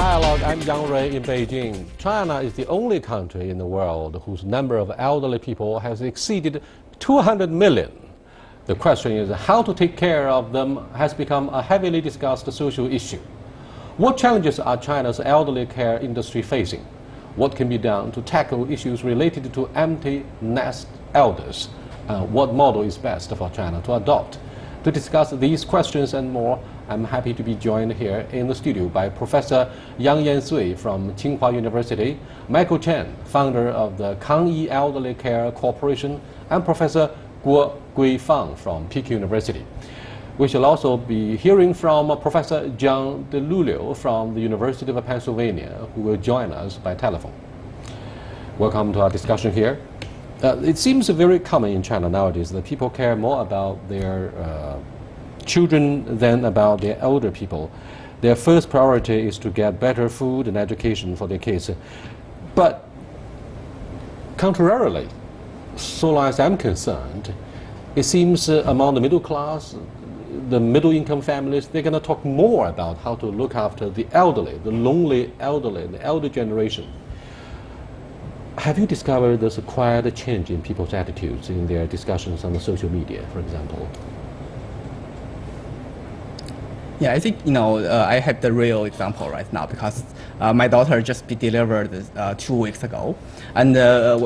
Dialogue. I'm Yang Rui in Beijing. China is the only country in the world whose number of elderly people has exceeded 200 million. The question is how to take care of them has become a heavily discussed social issue. What challenges are China's elderly care industry facing? What can be done to tackle issues related to empty nest elders? What model is best for China to adopt? To discuss these questions and more, I'm happy to be joined here in the studio by Professor Yang Yansui from Tsinghua University, Michael Chen, founder of the Kangyi Elderly Care Corporation, and Professor Guo Guifang from Peking University. We shall also be hearing from Professor Jiang DeLulio from the University of Pennsylvania, who will join us by telephone. Welcome to our discussion here. It seems very common in China nowadays that people care more about their children than about their older people. Their first priority is to get better food and education for their kids. But contrarily, so long as I'm concerned, it seems among the middle class, the middle income families, they're going to talk more about how to look after the elderly, the lonely elderly, the elder generation. Have you discovered there's quite a change in people's attitudes in their discussions on the social media, for example? Yeah, I think, I have the real example right now because my daughter just be delivered 2 weeks ago, and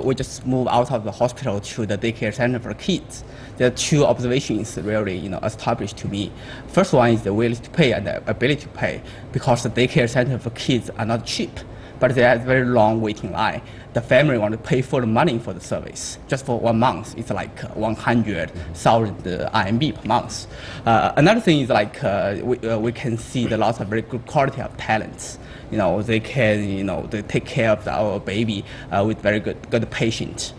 we just moved out of the hospital to the daycare center for kids. There are two observations really, established to me. First one is the willingness to pay and the ability to pay, because the daycare center for kids are not cheap, but they have very long waiting line. The family want to pay for the money for the service. Just for 1 month, it's like 100,000 RMB per month. Another thing is like we can see the lots of very good quality of talents. They can they take care of our baby with very good patient.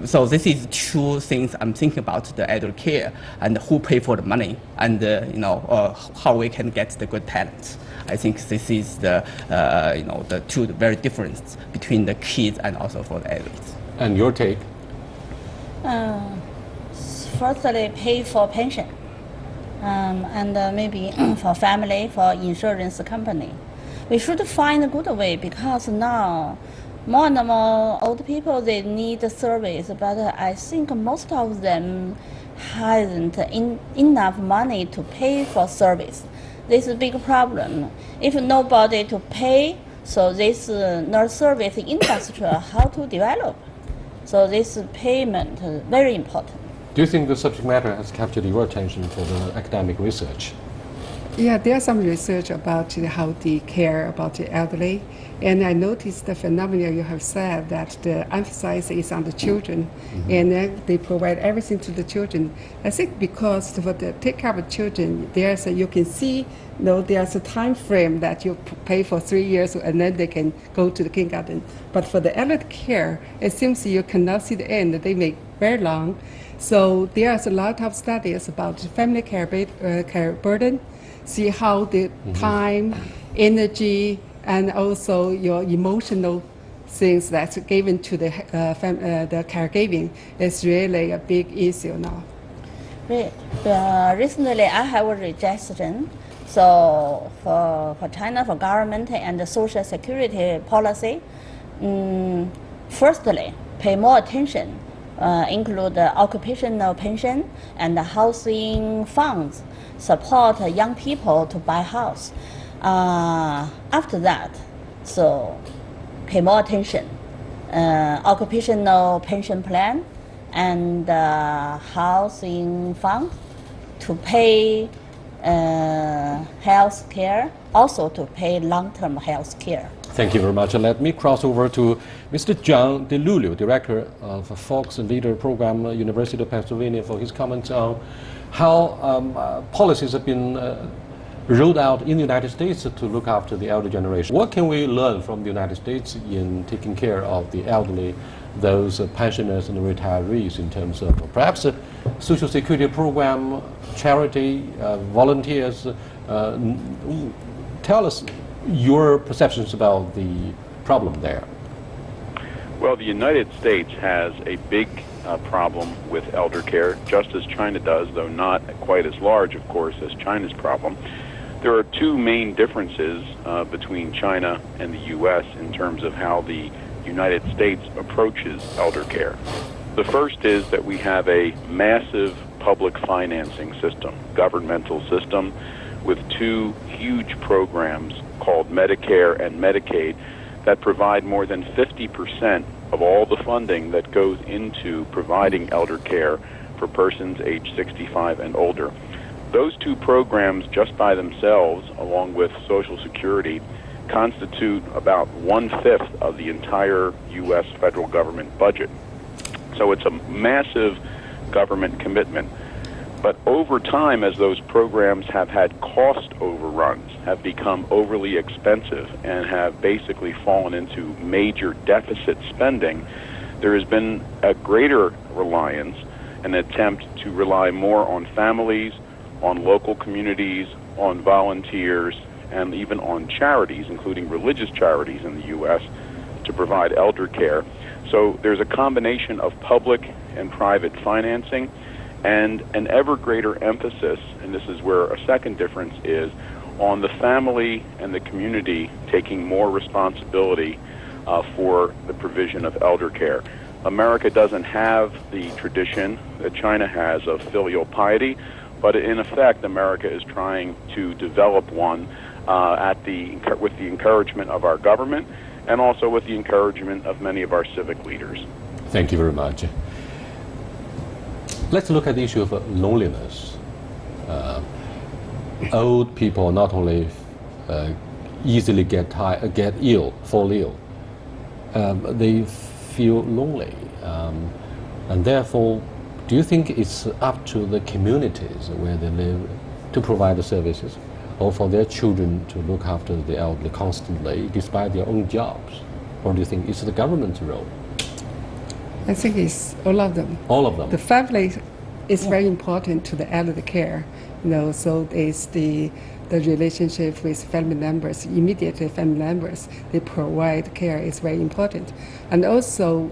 So this is two things I'm thinking about: the elder care and who pay for the money, and how we can get the good talents. I think this is the the two very difference between the kids and also for the adults. And your take? Firstly, pay for pension, and maybe for family, for insurance company. We should find a good way, because now more and more old people, they need the service, but I think most of them hasn't enough money to pay for service. This is a big problem. If nobody to pay, so this nurse service industry, how to develop? So this payment is very important. Do you think the subject matter has captured your attention for the academic research? Yeah, there's some research about how they care about the elderly. And I noticed the phenomenon you have said, that the emphasis is on the children, and they provide everything to the children. I think because for the take care of children, you can see, there's a time frame that you pay for 3 years, and then they can go to the kindergarten. But for the elderly care, it seems you cannot see the end. They make very long. So there's a lot of studies about family care burden. See how the time, energy, and also your emotional things that's given to the caregiving is really a big issue now. Recently, I have a suggestion. So for China, for government and the social security policy, firstly, pay more attention, include the occupational pension and the housing funds, support young people to buy house. After that, so pay more attention, occupational pension plan and housing fund to pay health care, also to pay long-term health care. Thank you very much. Let me cross over to Mr. Jiang DeLulio, Director of Fox Leader Program, University of Pennsylvania, for his comments on how policies have been rolled out in the United States to look after the elder generation. What can we learn from the United States in taking care of the elderly, those pensioners and retirees, in terms of perhaps a social security program, charity, volunteers? Tell us your perceptions about the problem there. Well, the United States has a big problem with elder care, just as China does, though not quite as large, of course, as China's problem. There are two main differences between China and the U.S. in terms of how the United States approaches elder care. The first is that we have a massive public financing system, governmental system, with two huge programs called Medicare and Medicaid that provide more than 50% of all the funding that goes into providing elder care for persons age 65 and older. Those two programs just by themselves, along with Social Security, constitute about 1/5 of the entire U.S. federal government budget. So it's a massive government commitment. But over time, as those programs have had cost overruns, have become overly expensive, and have basically fallen into major deficit spending, there has been a greater reliance, an attempt to rely more on families, on local communities, on volunteers, and even on charities, including religious charities in the U.S., to provide elder care. So there's a combination of public and private financing, and an ever greater emphasis, and this is where a second difference is, on the family and the community taking more responsibility for the provision of elder care. America doesn't have the tradition that China has of filial piety, but in effect, America is trying to develop one with the encouragement of our government and also with the encouragement of many of our civic leaders. Thank you very much. Let's look at the issue of loneliness. Old people not only easily fall ill, they feel lonely. And therefore, do you think it's up to the communities where they live to provide the services, or for their children to look after the elderly constantly despite their own jobs? Or do you think it's the government's role? I think it's all of them. All of them. The family is very important to the elderly care. So it's the relationship with family members, immediate family members. They provide care is very important, and also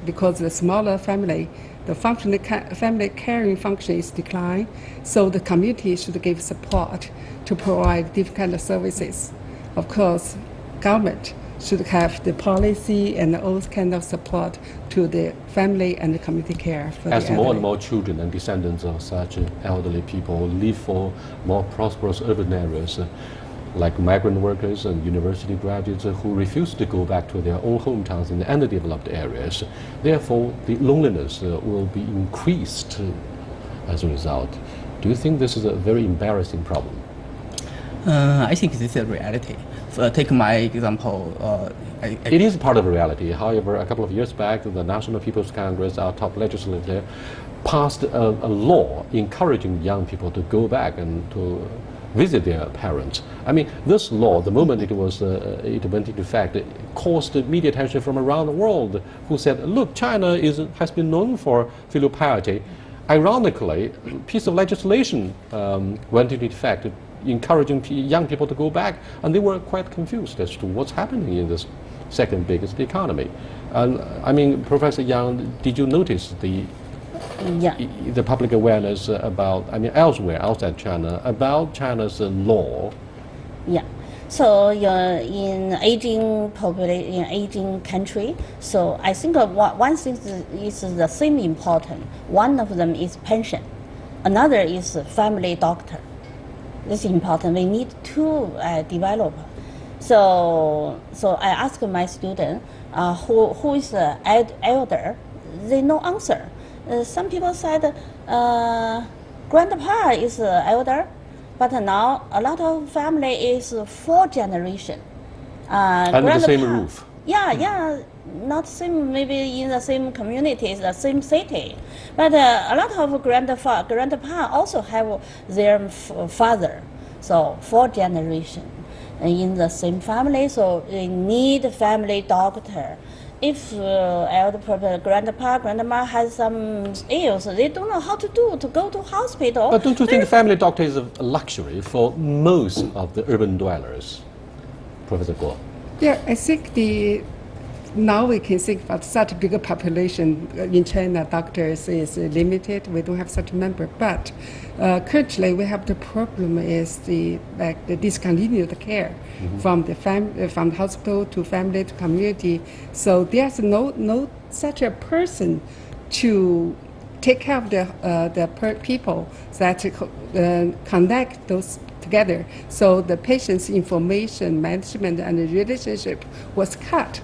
because the smaller family, the family caring function is declined. So the community should give support to provide different kind of services. Of course, government should have the policy and all kind of support to the family and the community care for the As elderly. more and more children and descendants of such elderly people live for more prosperous urban areas, like migrant workers and university graduates who refuse to go back to their own hometowns in the underdeveloped areas, therefore the loneliness will be increased as a result. Do you think this is a very embarrassing problem? I think this is a reality. Take my example. It is part of reality. However, a couple of years back, the National People's Congress, our top legislature, passed a law encouraging young people to go back and to visit their parents. I mean, this law, the moment it went into effect, it caused media attention from around the world, who said, look, China has been known for filial piety. Ironically, a piece of legislation went into effect encouraging young people to go back, and they were quite confused as to what's happening in this second biggest economy. I mean, Professor Yang, did you notice the public awareness about, I mean, elsewhere, outside China, about China's law? Yeah. So in aging population, in aging country, so I think one thing is the same important. One of them is pension. Another is family doctor. This is important. We need to develop. So I asked my student who is elder. They no answer. Some people said grandpa is elder, but now a lot of family is 4 generation. Under the same roof. Yeah, not same, maybe in the same communities, the same city, but a lot of grandpa also have their father, so 4 generation in the same family. So they need family doctor. If elder grandpa, grandma has some ills, they don't know how to go to hospital. But don't you think family doctor is a luxury for most of the urban dwellers, Professor Guo? Yeah, I think the now we can think about such a bigger population in China. Doctors is limited. We don't have such a number. But currently, we have the problem is the discontinued care from the hospital to family to community. So there's no such a person to take care of the people that connect those together. So the patient's information management and the relationship was cut,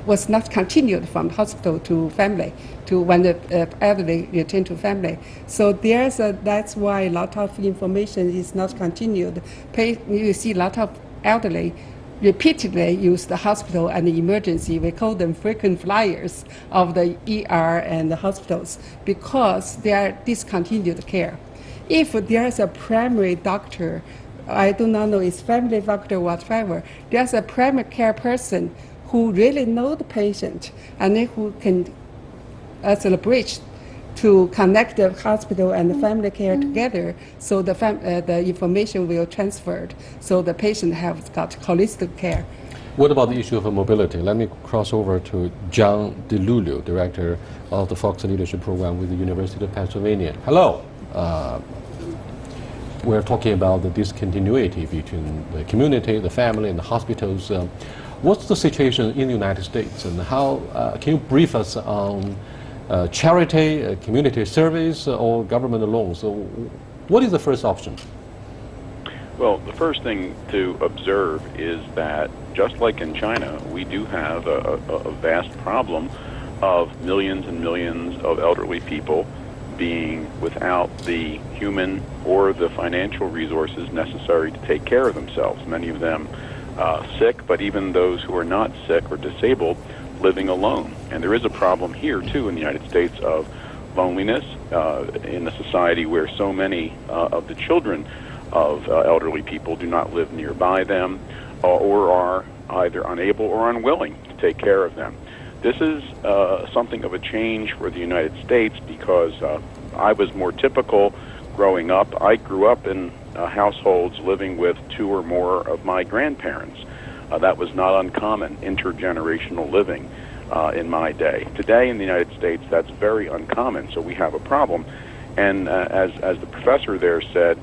was not continued from hospital to family, to when the elderly return to family. So that's why a lot of information is not continued. You see a lot of elderly repeatedly use the hospital and the emergency. We call them frequent flyers of the ER and the hospitals because they are discontinued care. If there's a primary doctor, I do not know, it's family doctor, whatever, there's a primary care person who really knows the patient and who can, as a bridge, to connect the hospital and the family care together, so the information will transferred, so the patient has got holistic care. What about the issue of mobility? Let me cross over to John DeLulio, Director of the Fox Leadership Program with the University of Pennsylvania. Hello. We're talking about the discontinuity between the community, the family, and the hospitals. What's the situation in the United States, and how can you brief us on charity, community service, or government alone? So what is the first option? Well, the first thing to observe is that just like in China, we do have a vast problem of millions and millions of elderly people being without the human or the financial resources necessary to take care of themselves. Many of them sick, but even those who are not sick or disabled living alone. And there is a problem here, too, in the United States of loneliness in a society where so many of the children of elderly people do not live nearby them or are either unable or unwilling to take care of them. This is something of a change for the United States because I was more typical growing up. I grew up in households living with two or more of my grandparents. That was not uncommon, intergenerational living in my day. Today in the United States, that's very uncommon, so we have a problem. And as the professor there said,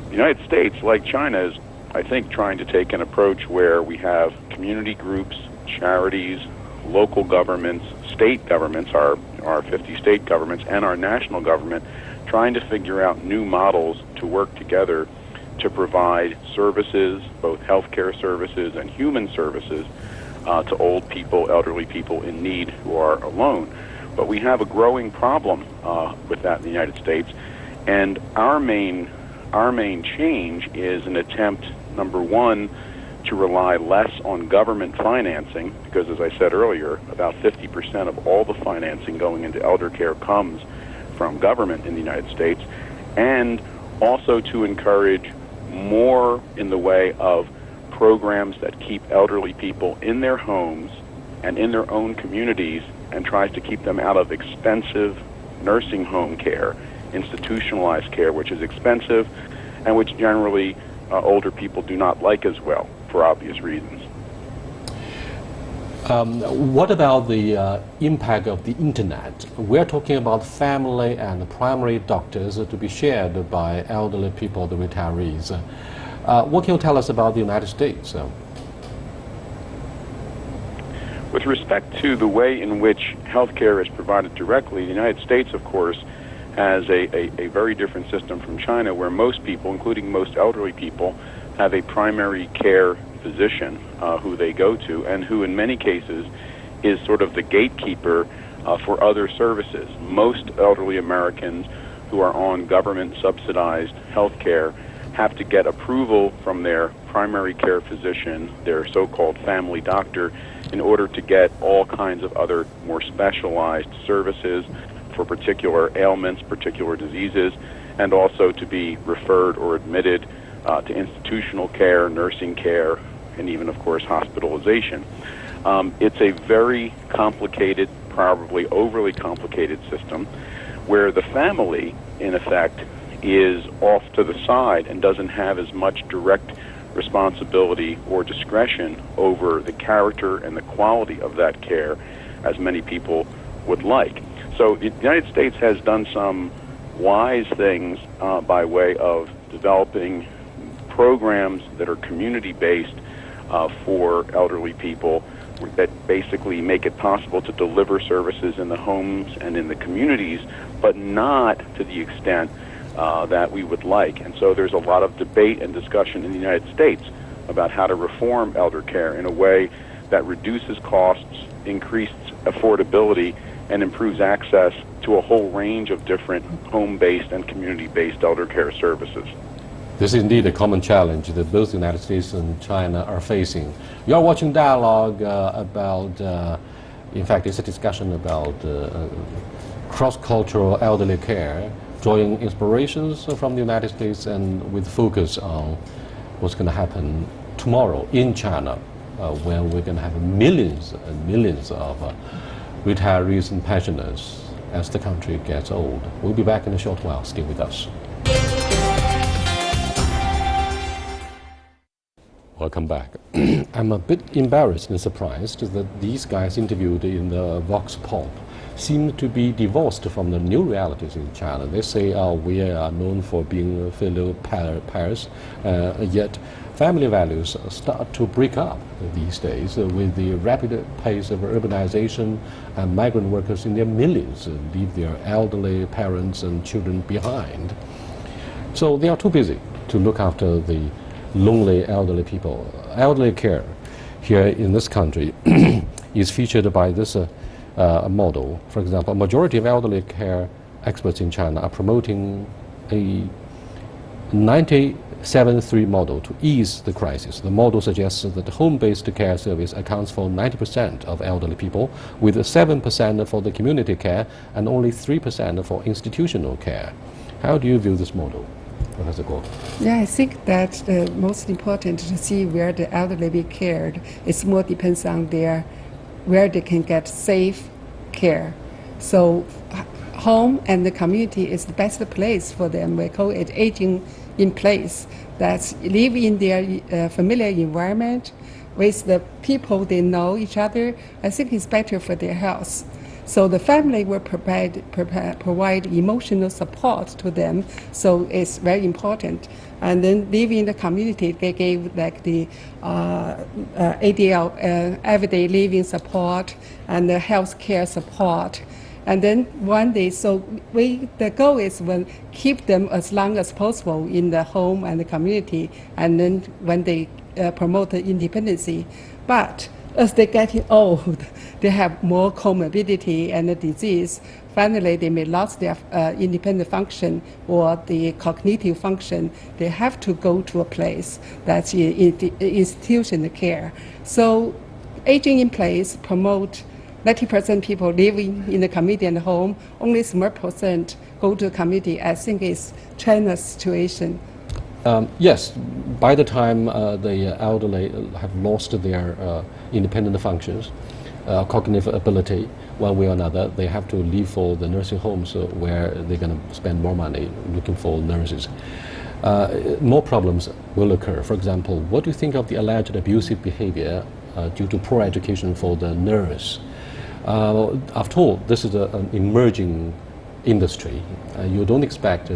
the United States, like China, is, I think, trying to take an approach where we have community groups, charities, local governments, state governments, our 50 state governments, and our national government, trying to figure out new models to work together to provide services, both healthcare services and human services, to old people, elderly people in need who are alone. But we have a growing problem with that in the United States, and our main change is an attempt, number one, to rely less on government financing, because as I said earlier, about 50% of all the financing going into elder care comes from government in the United States, and also to encourage more in the way of programs that keep elderly people in their homes and in their own communities and tries to keep them out of expensive nursing home care, institutionalized care, which is expensive and which generally older people do not like as well for obvious reasons. What about the impact of the internet? We're talking about family and primary doctors to be shared by elderly people, the retirees. What can you tell us about the United States? With respect to the way in which healthcare is provided directly, the United States, of course, has a very different system from China, where most people, including most elderly people, have a primary care physician who they go to, and who in many cases is sort of the gatekeeper for other services. Most elderly Americans who are on government subsidized health care have to get approval from their primary care physician, their so-called family doctor, in order to get all kinds of other more specialized services for particular ailments, particular diseases, and also to be referred or admitted to institutional care, nursing care, and even, of course, hospitalization. It's a very complicated, probably overly complicated system, where the family, in effect, is off to the side and doesn't have as much direct responsibility or discretion over the character and the quality of that care as many people would like. So the United States has done some wise things by way of developing programs that are community-based for elderly people that basically make it possible to deliver services in the homes and in the communities, but not to the extent that we would like. And so there's a lot of debate and discussion in the United States about how to reform elder care in a way that reduces costs, increases affordability, and improves access to a whole range of different home-based and community-based elder care services. This is indeed a common challenge that both the United States and China are facing. You are watching dialogue about, in fact, it's a discussion about cross-cultural elderly care, drawing inspirations from the United States and with focus on what's going to happen tomorrow in China, when we're going to have millions and millions of retirees and pensioners as the country gets old. We'll be back in a short while. Stay with us. Welcome back. I'm a bit embarrassed and surprised that these guys interviewed in the Vox Pop seem to be divorced from the new realities in China. They say, we are known for being filial pious, yet family values start to break up these days with the rapid pace of urbanization, and migrant workers in their millions leave their elderly parents and children behind. So they are too busy to look after the lonely elderly people. Elderly care here in this country is featured by this model. For example, a majority of elderly care experts in China are promoting a 97-3 model to ease the crisis. The model suggests that the home-based care service accounts for 90% of elderly people, with 7% for the community care and only 3% for institutional care. How do you view this model? Professor Guo? Yeah, I think that most important to see where the elderly be cared. It's more depends on where they can get safe care. So home and the community is the best place for them. We call it aging in place. That live in their familiar environment with the people they know each other. I think it's better for their health. So the family will provide emotional support to them. So it's very important. And then living in the community, they gave like the ADL, everyday living support, and the health care support. And then one day, so the goal is we'll keep them as long as possible in the home and the community, and then when they promote the independency. But as they're getting old, they have more comorbidity and the disease. Finally, they may lose their independent function or the cognitive function. They have to go to a place that's institutional care. So aging in place promote 90% people living in the community and home, only small percent go to the community. I think it's China's situation. Yes, by the time the elderly have lost their independent functions, cognitive ability, one way or another, they have to leave for the nursing homes where they're going to spend more money looking for nurses. More problems will occur. For example, what do you think of the alleged abusive behavior due to poor education for the nurse? After all, this is an emerging industry. You don't expect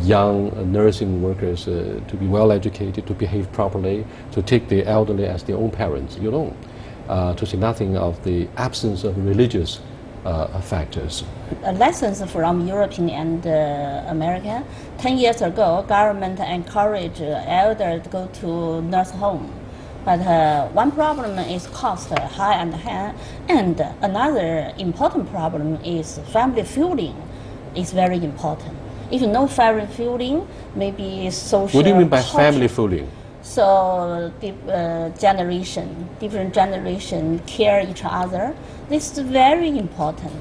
young nursing workers to be well educated, to behave properly, to take the elderly as their own parents. You don't. To say nothing of the absence of religious factors. Lessons from European and American. 10 years ago, government encouraged elders to go to nurse home. But one problem is cost high and high, and another important problem is family feeling is very important. If no family feeling, maybe social. What do you mean by culture. family feeling? So different generation care each other. This is very important.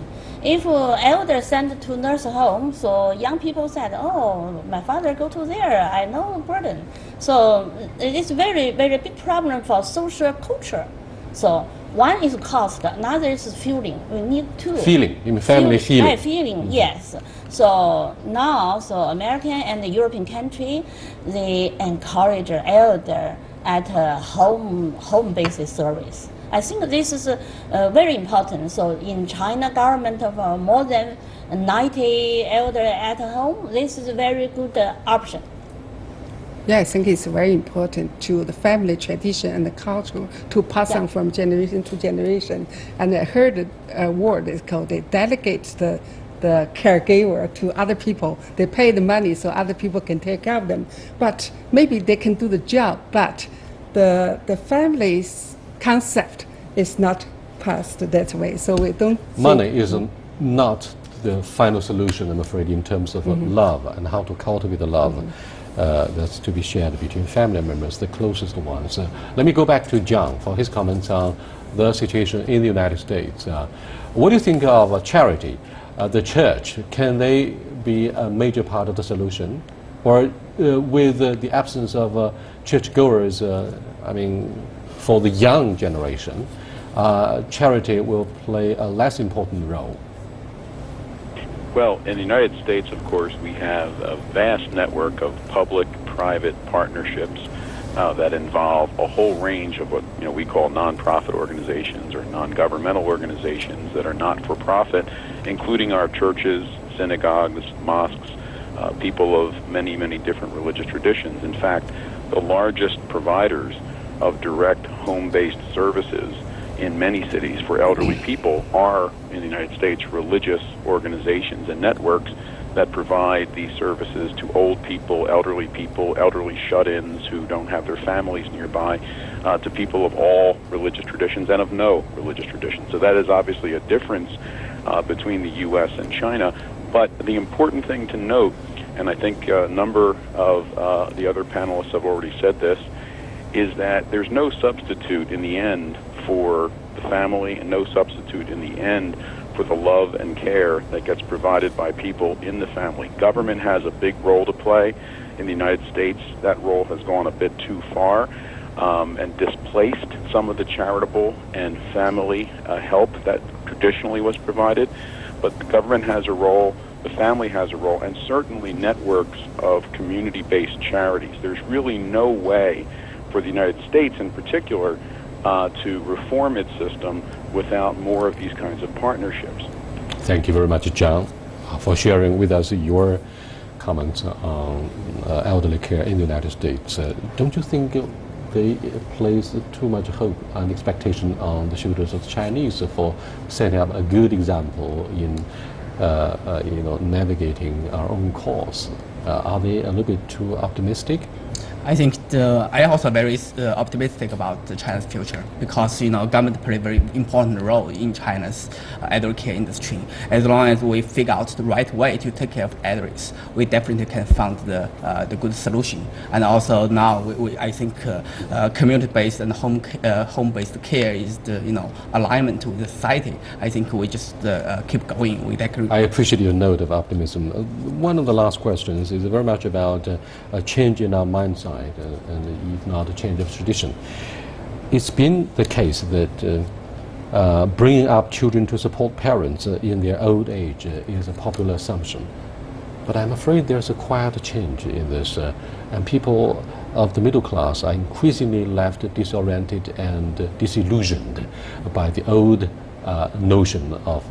If elders sent to nurse home, so young people said, "Oh, my father go to there. I know burden." So it's very very big problem for social culture. So one is cost, another is feeling. We need two. Feeling, you mean family feeling. Right, feeling, yes. So now, American and the European country, they encourage elder at home-based service. I think this is very important. So in China, government of more than 90 elder at home, this is a very good option. Yeah, I think it's very important to the family tradition and the culture to pass on from generation to generation. And I heard a word is called they delegate the caregiver to other people. They pay the money so other people can take care of them. But maybe they can do the job, but the family's concept is not passed that way. So we don't. Money is not the final solution, I'm afraid, in terms of love and how to cultivate the love. That's to be shared between family members, the closest ones. Let me go back to John for his comments on the situation in the United States. What do you think of charity? The church, can they be a major part of the solution? Or with the absence of churchgoers, I mean, for the young generation, charity will play a less important role? Well, in the United States, of course, we have a vast network of public-private partnerships that involve a whole range of what we call nonprofit organizations or non-governmental organizations that are not-for-profit, including our churches, synagogues, mosques, people of many, many different religious traditions. In fact, the largest providers of direct home-based services in many cities for elderly people are, in the United States, religious organizations and networks that provide these services to old people, elderly shut-ins who don't have their families nearby, to people of all religious traditions and of no religious tradition. So that is obviously a difference between the U.S. and China. But the important thing to note, and I think a number of the other panelists have already said this, is that there's no substitute in the end for the family and no substitute in the end for the love and care that gets provided by people in the family. Government has a big role to play. In the United States, that role has gone a bit too far and displaced some of the charitable and family help that traditionally was provided. But the government has a role, the family has a role, and certainly networks of community-based charities. There's really no way for the United States in particular to reform its system without more of these kinds of partnerships. Thank you very much, John, for sharing with us your comments on elderly care in the United States. Don't you think they place too much hope and expectation on the shoulders of the Chinese for setting up a good example in navigating our own course? Are they a little bit too optimistic? I think I also very optimistic about China's future because government play a very important role in China's elder care industry. As long as we figure out the right way to take care of elders, we definitely can find the good solution. And also now I think community-based and home-based care is the alignment with the society. I think we just keep going with that. I appreciate your note of optimism. One of the last questions is very much about a change in our mindset. And if not a change of tradition. It's been the case that bringing up children to support parents in their old age is a popular assumption. But I'm afraid there's a quiet change in this, and people of the middle class are increasingly left disoriented and disillusioned by the old notion of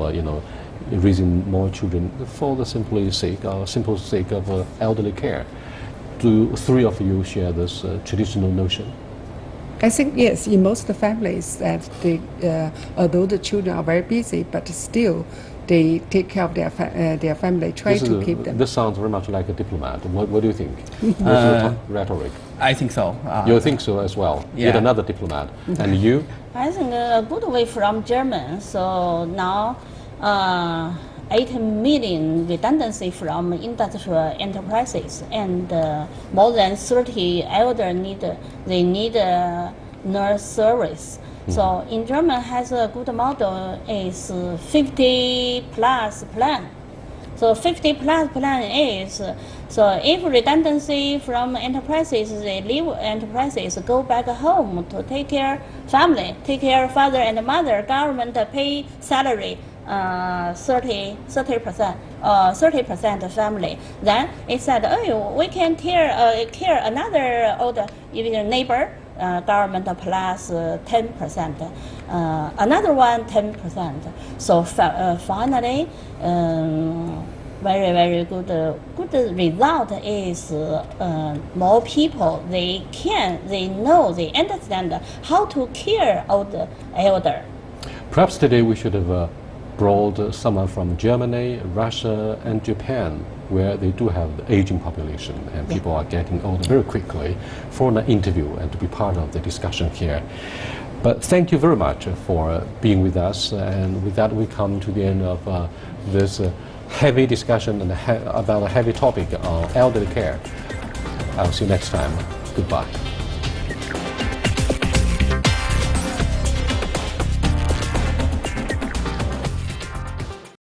raising more children for the simple sake of elderly care. Do three of you share this traditional notion? I think yes, in most families that although the children are very busy, but still they take care of their family, try to keep them. This sounds very much like a diplomat. What do you think? What's the rhetoric? I think so. You think so as well? Yeah. Yet another diplomat. And you? I think a good way from German. So now 8 million redundancy from industrial enterprises and more than 30 elder need nurse service. So in German has a good model is 50 plus plan. So 50 plus plan is, so if redundancy from enterprises, they leave enterprises, go back home to take care family, take care father and mother, government pay salary 30% family. Then it said, oh, we can care another older even neighbor, government plus 10%, another one 10%. So finally, very good result is more people they know, they understand how to care of the elder. Perhaps today we should have brought someone from Germany, Russia, and Japan, where they do have the aging population and people are getting older very quickly, for an interview and to be part of the discussion here. But thank you very much for being with us, and with that we come to the end of this heavy discussion and about a heavy topic on elderly care. I'll see you next time. Goodbye.